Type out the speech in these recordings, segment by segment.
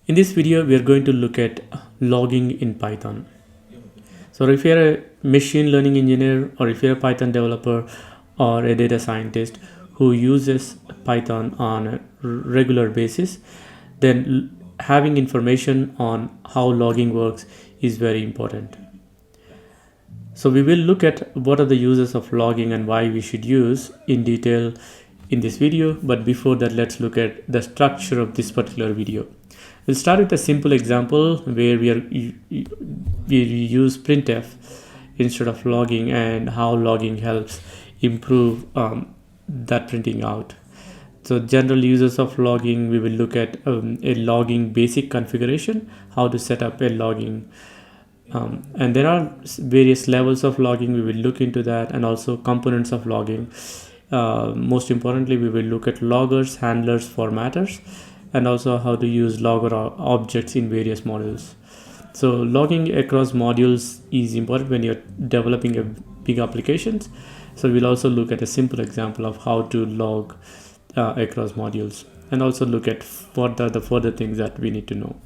In this video, we are going to look at logging in Python. So if you're a machine learning engineer, or if you're a Python developer or a data scientist who uses Python on a regular basis, then having information on how logging works is very important. So we will look at what are the uses of logging and why we should use in detail in this video. But before that, let's look at the structure of this particular video. We'll start with a simple example where we use printf instead of logging, and how logging helps improve that printing out. So general uses of logging, we will look at a logging basic configuration, how to set up a logging. And there are various levels of logging. We will look into that, and also components of logging. Most importantly, we will look at loggers, handlers, formatters, and also how to use logger objects in various modules. So logging across modules is important when you're developing a big applications. So we'll also look at a simple example of how to log across modules, and also look at what are the further things that we need to know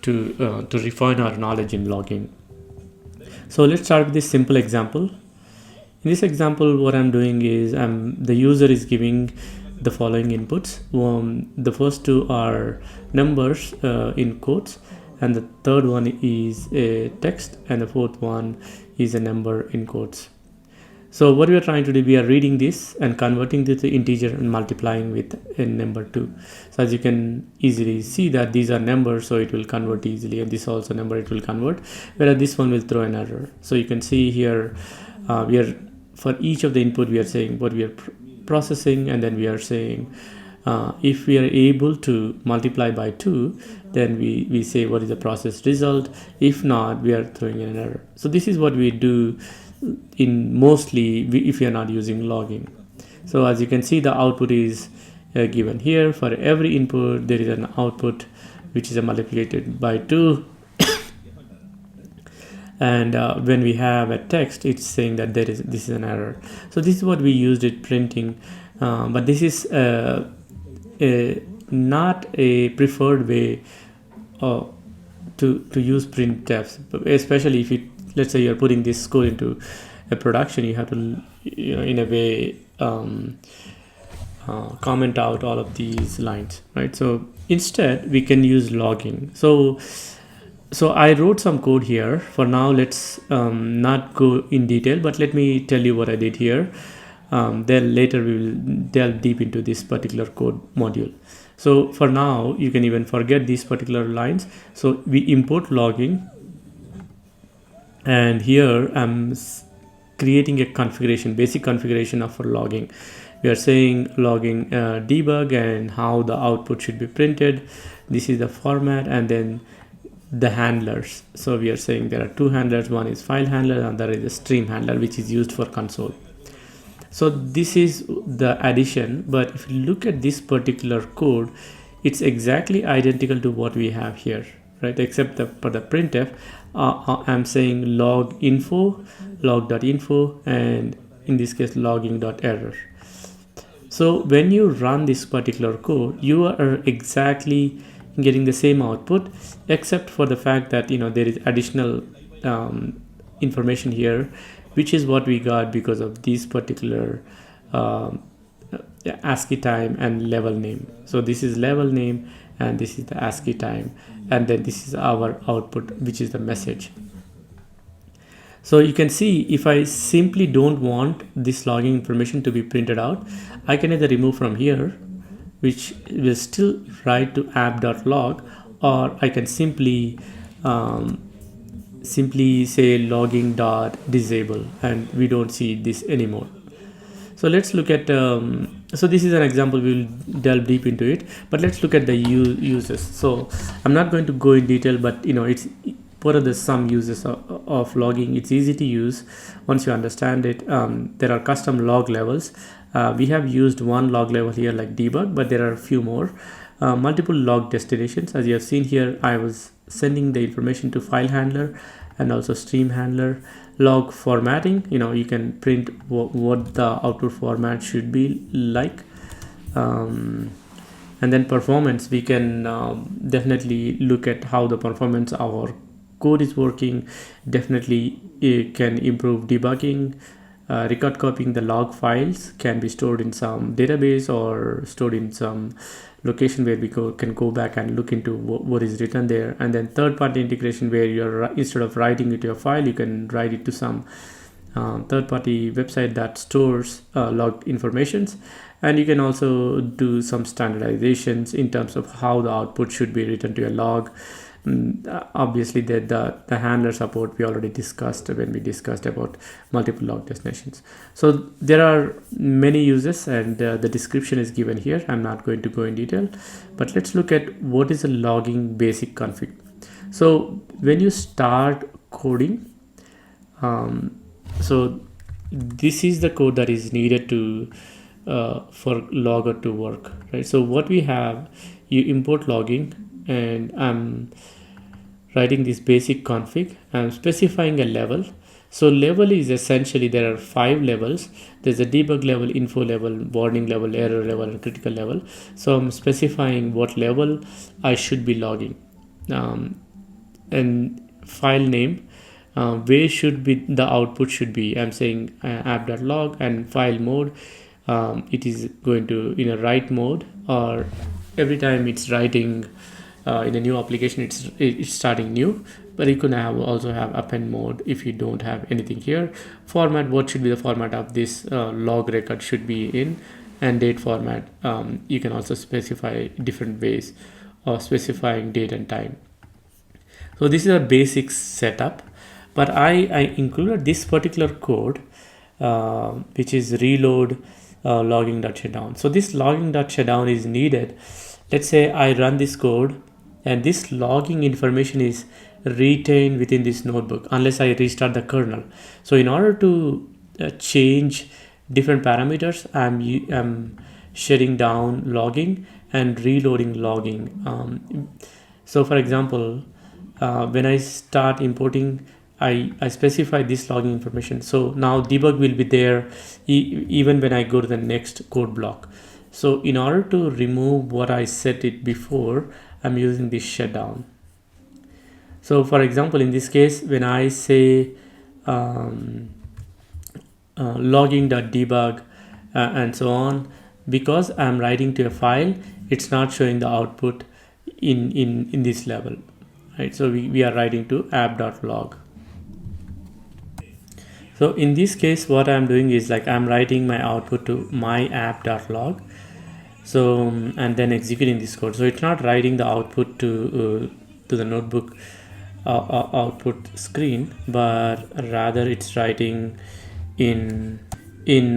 to refine our knowledge in logging. So let's start with this simple example. In this example, what I'm doing is the user is giving the following inputs. The first two are numbers in quotes, and the third one is a text, and the fourth one is a number in quotes. So what we are trying to do, we are reading this and converting this to integer and multiplying with a number 2. So as you can easily see that these are numbers, so it will convert easily, and this also number, it will convert, whereas this one will throw an error. So you can see here we are, for each of the input, we are saying what we are processing, and then we are saying if we are able to multiply by 2, then we say what is the process result. If not, we are throwing an error. So this is what we do in mostly if we are not using logging. So as you can see, the output is given here. For every input, there is an output which is multiplied by 2. And when we have a text, it's saying that this is an error. So this is what we used it printing, but this is not a preferred way to use printfs, especially if it, let's say you're putting this code into a production, you have to, in a way, comment out all of these lines, right? So instead, we can use logging. So I wrote some code here. For now, let's not go in detail, but let me tell you what I did here. Then later we will delve deep into this particular code module. So for now, you can even forget these particular lines. So we import logging, and here I'm creating a configuration, basic configuration of for logging. We are saying logging debug and how the output should be printed. This is the format, and then the handlers. So we are saying there are two handlers. One is file handler, and there is a stream handler, which is used for console. So this is the addition, but if you look at this particular code, it's exactly identical to what we have here, right? Except for the printf, I'm saying log.info, and in this case logging.error. So when you run this particular code, you are exactly getting the same output, except for the fact that there is additional information here, which is what we got because of these particular ASCII time and level name. So this is level name, and this is the ASCII time, and then this is our output, which is the message. So you can see, if I simply don't want this logging information to be printed out, I can either remove from here, which will still write to app.log, or I can simply say logging.disable, and we don't see this anymore. So let's look at so this is an example. We'll delve deep into it, but let's look at the uses. So I'm not going to go in detail, but it's what are some uses of logging. It's easy to use once you understand it. There are custom log levels. We have used one log level here, like debug, but there are a few more. Multiple log destinations. As you have seen here, I was sending the information to file handler and also stream handler. Log formatting, you can print what the output format should be like. And then performance, we can definitely look at how the performance of our code is working. Definitely it can improve debugging. Record copying, the log files can be stored in some database or stored in some location where we can go back and look into what is written there. And then third-party integration, where you're instead of writing it to a file, you can write it to some third-party website that stores log informations. And you can also do some standardizations in terms of how the output should be written to a log. Obviously the handler support we already discussed when we discussed about multiple log destinations. So there are many uses, and the description is given here. I'm not going to go in detail, but let's look at what is a logging basic config. So when you start coding, so this is the code that is needed to for logger to work, right? So what we have, you import logging, and I'm writing this basic config. I'm specifying a level. So level is essentially, there are 5 levels. There's a debug level, info level, warning level, error level, and critical level. So I'm specifying what level I should be logging, and file name, where should be the output should be. I'm saying app.log, and file mode, it is going to in a write mode, or every time it's writing in a new application, it's starting new. But you can also have append mode if you don't have anything here. Format, what should be the format of this log record should be in, and date format, you can also specify different ways of specifying date and time. So this is a basic setup, but I included this particular code, which is reload logging.shutdown. So this logging.shutdown is needed. Let's say I run this code, and this logging information is retained within this notebook unless I restart the kernel. So in order to change different parameters, I'm shutting down logging and reloading logging. So for example, when I start importing, I specify this logging information. So now debug will be there even when I go to the next code block. So in order to remove what I set it before, I'm using this shutdown. So for example, in this case, when I say logging.debug and so on, because I'm writing to a file, it's not showing the output in this level, right? So we are writing to app.log. So in this case, what I'm doing is like I'm writing my output to my app.log. So and then executing this code. So it's not writing the output to the notebook output screen, but rather it's writing in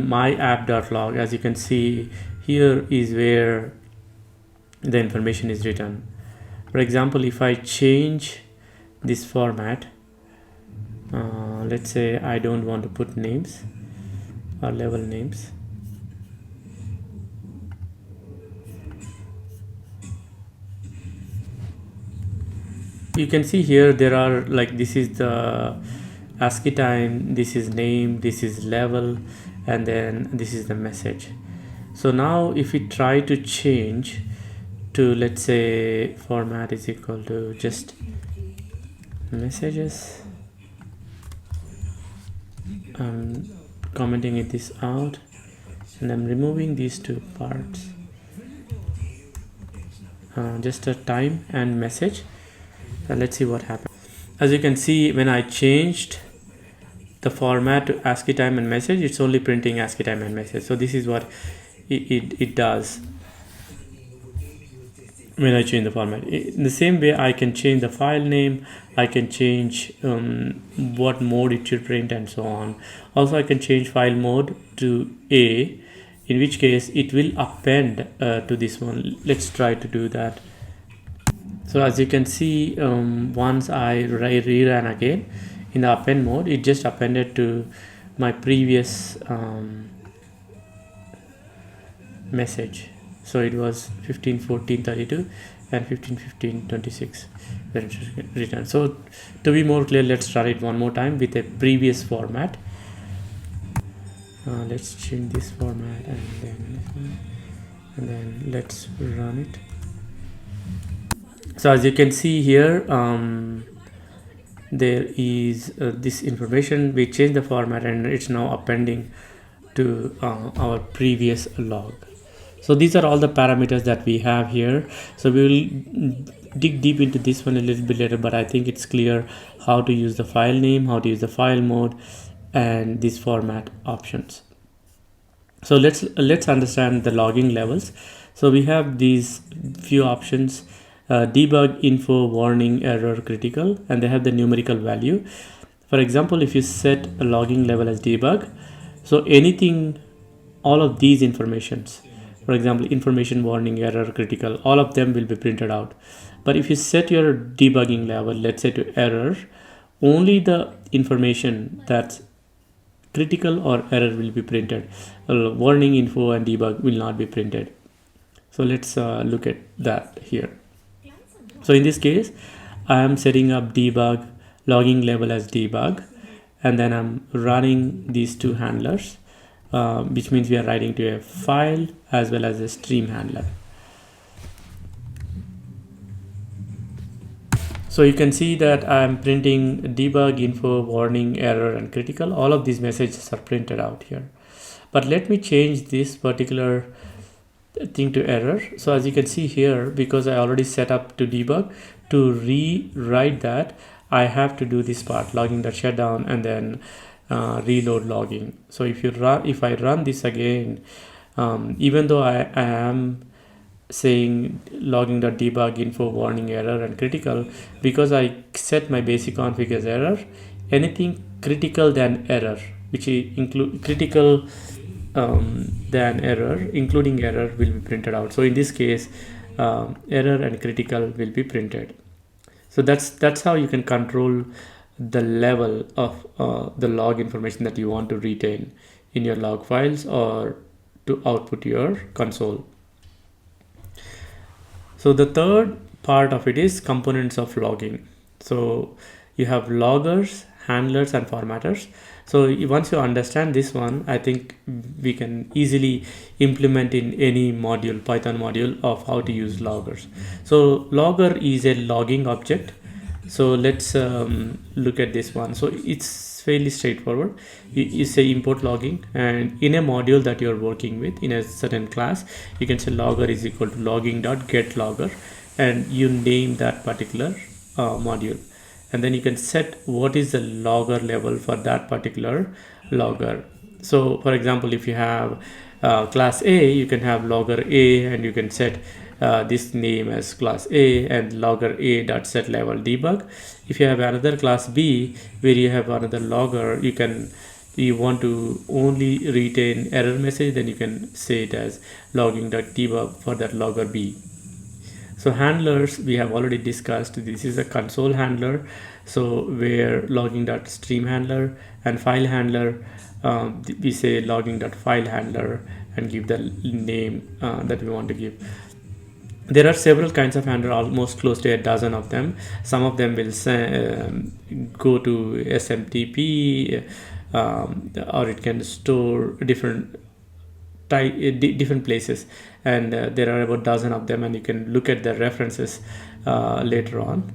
my app.log. As you can see, here is where the information is written. For example, if I change this format, let's say I don't want to put names or level names. You can see here there are like, this is the ASCII time, this is name, this is level, and then this is the message. So now if we try to change to, let's say format is equal to just messages, I'm commenting this out, and I'm removing these two parts, just a time and message. And let's see what happens. As you can see, when I changed the format to ASCII time and message, it's only printing ASCII time and message. So this is what it does when I change the format. In the same way, I can change the file name, I can change what mode it should print, and so on. Also, I can change file mode to A, in which case it will append to this one. Let's try to do that. So as you can see, once I rerun again in the append mode, it just appended to my previous message. So it was 15:14:32 and 15:15:26 when it returned. So to be more clear, let's try it one more time with a previous format. Let's change this format, and then and then let's run it. So as you can see here, there is this information. We changed the format and it's now appending to our previous log. So these are all the parameters that we have here. So we will dig deep into this one a little bit later, but I think it's clear how to use the file name, how to use the file mode, and these format options. So let's understand the logging levels. So we have these few options: debug, info, warning, error, critical, and they have the numerical value. For example, if you set a logging level as debug, so anything, all of these informations, for example, information, warning, error, critical, all of them will be printed out. But if you set your debugging level, let's say to error, only the information that's critical or error will be printed. Warning, info, and debug will not be printed. So let's look at that here. So in this case, I am setting up debug logging level as debug, and then I'm running these two handlers, which means we are writing to a file as well as a stream handler. So you can see that I'm printing debug, info, warning, error, and critical. All of these messages are printed out here. But let me change this particular thing to error. So as you can see here, because I already set up to debug, to rewrite that, I have to do this part, logging.shutdown, and then reload logging. So if I run this again, even though I am saying logging.debug, info, warning, error, and critical, because I set my basic config as error, anything critical than error, which include critical than error, including error, will be printed out. So in this case, error and critical will be printed. So that's how you can control the level of the log information that you want to retain in your log files or to output your console. So the third part of it is components of logging. So you have loggers, handlers, and formatters. So once you understand this one, I think we can easily implement in any module, Python module, of how to use loggers. So logger is a logging object. So let's look at this one. So it's fairly straightforward. You say import logging, and in a module that you're working with in a certain class, you can say logger is equal to logging.getLogger, and you name that particular module, and then you can set what is the logger level for that particular logger. So for example, if you have class A, you can have logger A, and you can set this name as class A and logger A dot set level debug. If you have another class B where you have another logger, you want to only retain error message, then you can say it as logging.debug for that logger B. So handlers, we have already discussed. This is a console handler, so where logging.stream handler, and file handler, we say logging.file handler and give the name that we want to give. There are several kinds of handler, almost close to a dozen of them. Some of them will go to SMTP, or it can store different places, and there are about a dozen of them, and you can look at the references later on.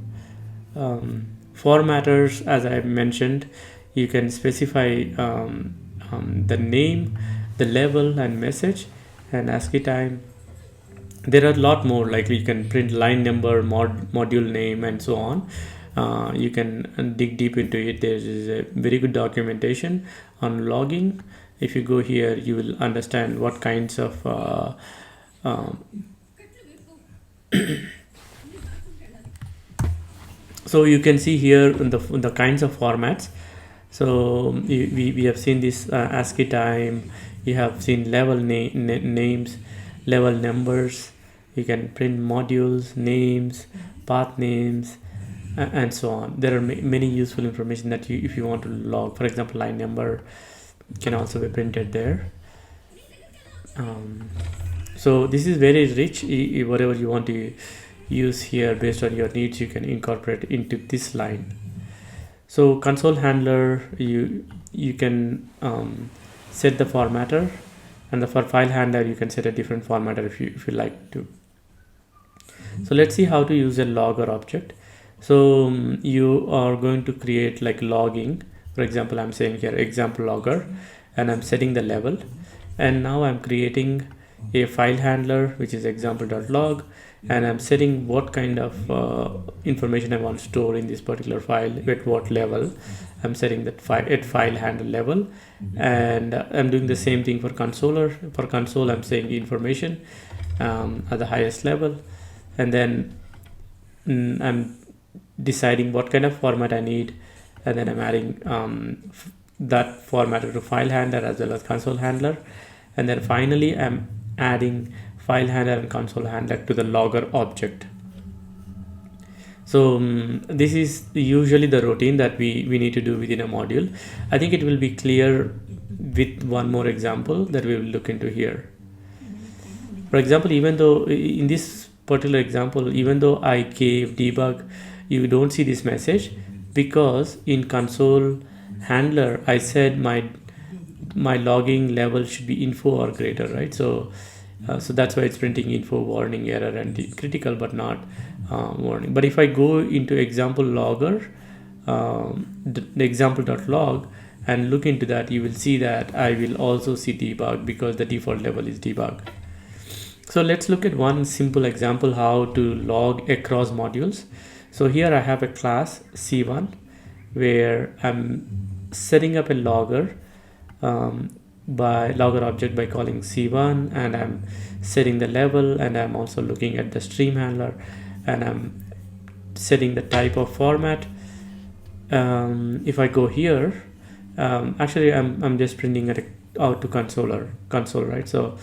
Formatters, as I mentioned, you can specify the name, the level, and message, and ASCII time. There are a lot more, like you can print line number, module name, and so on. You can dig deep into it. There is a very good documentation on logging. If you go here, you will understand what kinds of so you can see here in the kinds of formats. So we have seen this ASCII time. You have seen level names, level numbers. You can print modules, names, path names, and so on. There are many useful information that if you want to log, for example, line number can also be printed there. So this is very rich. Whatever you want to use here based on your needs, you can incorporate into this line. So console handler, you can set the formatter and for file handler you can set a different formatter if you like to. So let's see how to use a logger object. So you are going to create like logging. For example, I'm saying here example logger, and I'm setting the level, and now I'm creating a file handler which is example.log, and I'm setting what kind of information I want to store in this particular file at what level. I'm setting that file handle level, and I'm doing the same thing for consoler. For console, I'm saying information at the highest level, and then I'm deciding what kind of format I need, and then I'm adding that formatter to file handler as well as console handler, and then finally I'm adding file handler and console handler to the logger object. So this is usually the routine that we need to do within a module. I think it will be clear with one more example that we will look into here. For example, even though in this particular example, even though I gave debug, you don't see this message because in console handler I said my logging level should be info or greater, right? So that's why it's printing info, warning, error, and critical, but not warning. But if I go into example logger, the example.log, and look into that, you will see that I will also see debug because the default level is debug. So let's look at one simple example how to log across modules. So here I have a class C1 where I'm setting up a logger by logger object by calling C1, and I'm setting the level, and I'm also looking at the stream handler, and I'm setting the type of format. If I go here, actually I'm just printing it out to console, right? So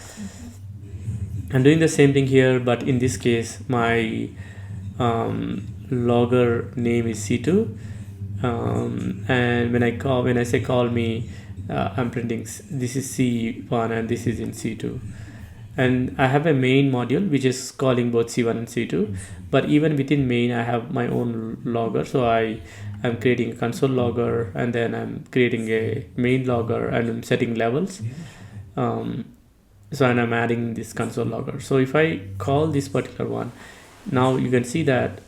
I'm doing the same thing here, but in this case my logger name is C2, and when I say call me, I'm printing this is C1 and this is in C2, and I have a main module which is calling both C1 and C2, but even within main I have my own logger. So I'm creating a console logger, and then I'm creating a main logger, and I'm setting levels. And I'm adding this console logger. So if I call this particular one, now you can see that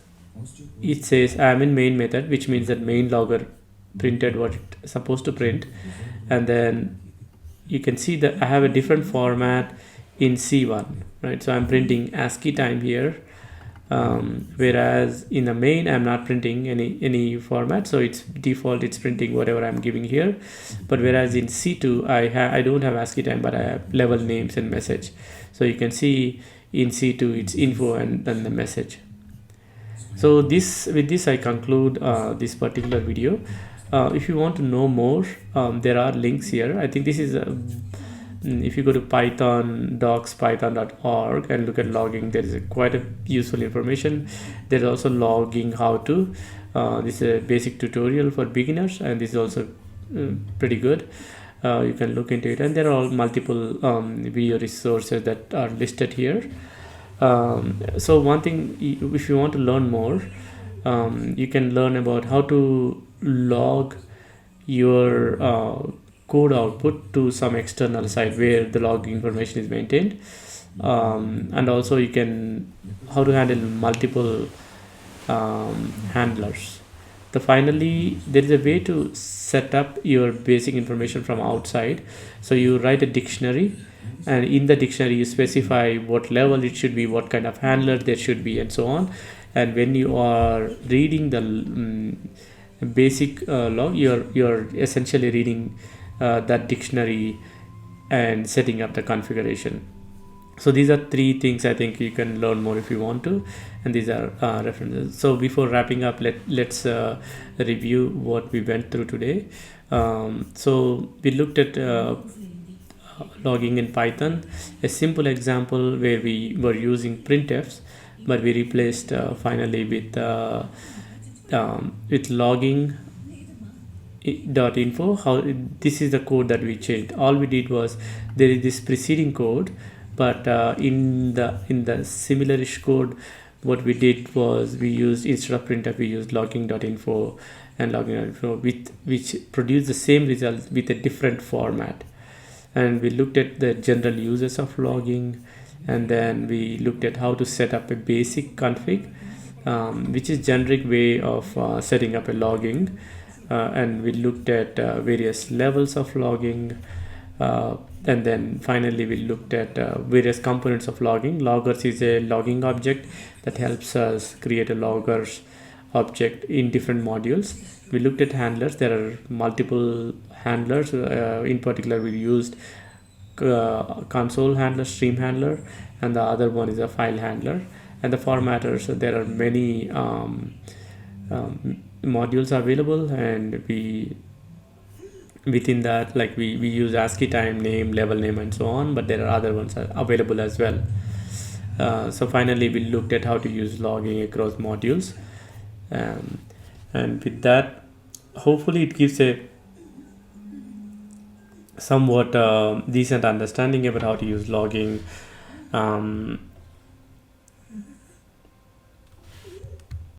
it says I'm in main method, which means that main logger printed what it's supposed to print, and then you can see that I have a different format in C1, right? So I'm printing ASCII time here, whereas in the main I'm not printing any format, so it's default, it's printing whatever I'm giving here. But whereas in C2 I don't have ASCII time, but I have level names and message. So you can see in C2 it's info and then the message. So with this I conclude this particular video. If you want to know more, there are links here. I think this is if you go to Python docs, python.org, and look at logging, there is quite a useful information. There's also logging how to. This is a basic tutorial for beginners, and this is also pretty good. You can look into it, and there are all multiple video resources that are listed here. So one thing, if you want to learn more, you can learn about how to log your code output to some external site where the log information is maintained, and also you can how to handle multiple handlers. Finally, there is a way to set up your basic information from outside. So you write a dictionary, and in the dictionary you specify what level it should be, what kind of handler there should be, and so on. And when you are reading the basic log, you're essentially reading that dictionary and setting up the configuration. So these are three things I think you can learn more if you want to, and these are references. So before wrapping up, let's review what we went through today. So we looked at logging in Python, a simple example where we were using printfs, but we replaced finally with logging.info. How this is the code that we changed. All we did was there is this preceding code, but in the similarish code, what we did was we used, instead of printf, we used logging.info and logging.info, which produced the same result with a different format. and we looked at the general uses of logging, and then we looked at how to set up a basic config, which is generic way of setting up a logging, and we looked at various levels of logging, and then finally we looked at various components of logging. Loggers is a logging object that helps us create a loggers object in different modules. We looked at handlers. There are multiple handlers. In particular, we used console handler, stream handler, and the other one is a file handler. And the formatters, there are many modules available, and we within that, like we use ASCII time name, level name, and so on, but there are other ones available as well. So finally we looked at how to use logging across modules, and with that, hopefully it gives a somewhat decent understanding about how to use logging.